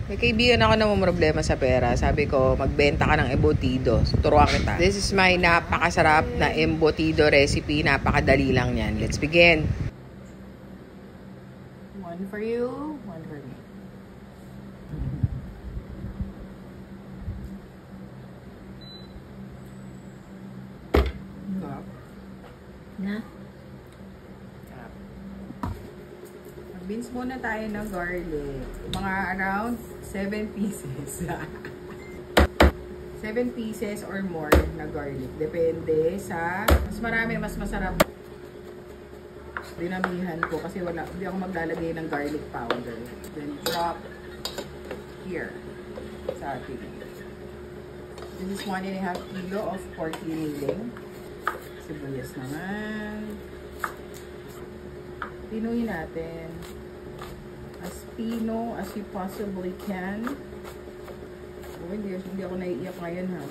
May kaibigan ako na problema sa pera. Sabi ko, magbenta ka ng embutido. So, turuan kita. This is my napakasarap na embutido recipe. Napakadali lang yan. Let's begin. One for you, one for me. Na? Mag-beans muna tayo ng garlic. Mga around 7 pieces. 7 pieces or more na garlic. Depende sa... Mas marami, mas masarap. Dinamihan ko kasi hindi ako maglalagay ng garlic powder. Then drop here sa ating. This is 1.5 kilo of pork giniling. Sibuyas naman. Pinuhin natin. As pino as you possibly can. Oh, hindi ako naiiyak ngayon ha.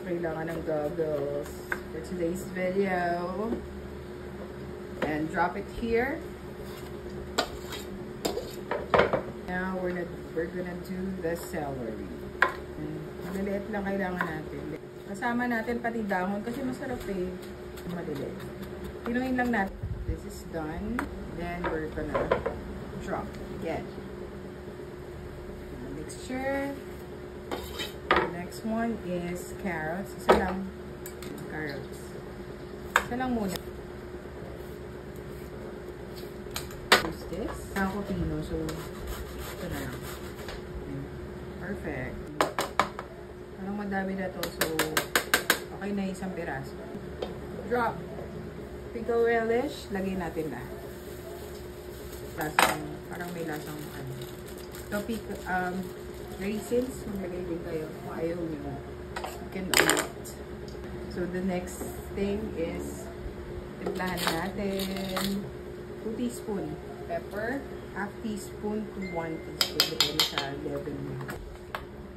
Kailangan ng goggles for today's video. And drop it here. Now we're gonna do the celery. Maliliit lang kailangan natin. Kasama natin pati dahon kasi masarap eh. Maliliit. Pinuhin lang natin. This is done. Then we're gonna drop again. Mixture. The next one is carrots. Isa lang. Carrots. Isa lang muna. Use this. Ako pino, so ito na lang. Perfect. Parang madami na to, so okay na isang piraso. Drop. Pickle relish, lagay natin na. Lasang, parang may lasang ano. So, raisins, maglagay din kayo. Kung ayaw nyo, you can omit. So, the next thing is, timplahan natin 2 teaspoon pepper, half teaspoon to 1 teaspoon. Depende sa level nyo.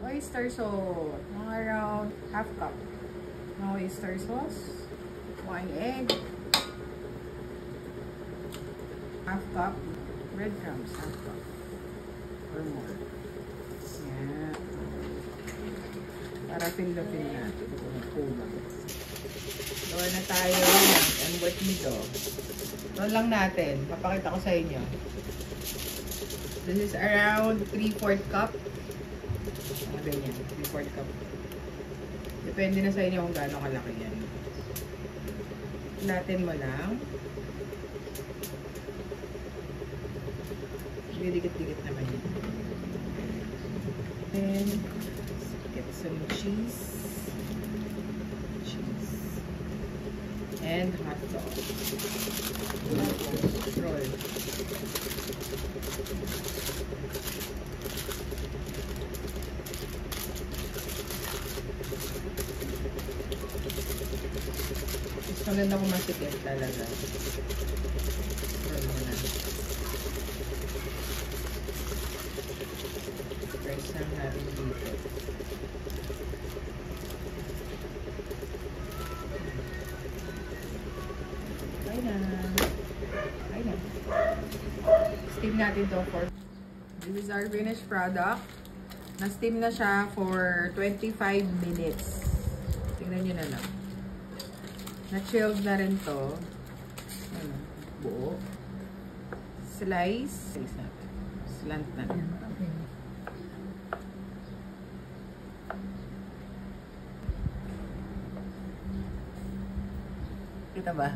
Oyster sauce, mga around half cup. Ng oyster sauce, 1 egg, half cup breadcrumbs, half cup or more. Yan. Para fill natin kung kulang. Lower na tayo ng embutido. Doon lang natin. Papakita ko sa inyo. This is around 3/4 cup. Mga ganyan. 3/4 cup. Depende na sa inyo kung gaano kalaki yan. Natin mo lang. Dikit-dikit naman yun. Then, get some cheese. And hot dog. Roll. Mas maganda kung masikip talaga. Roll mo na. Press lang natin dito. Okay na. Okay na. Steam natin to for... This is our finished product. Na-steam na siya for 25 minutes. Tingnan nyo na lang. Na-chilled na rin to. Ano, buo. Slice. Slice natin. Slant natin. Kita ba?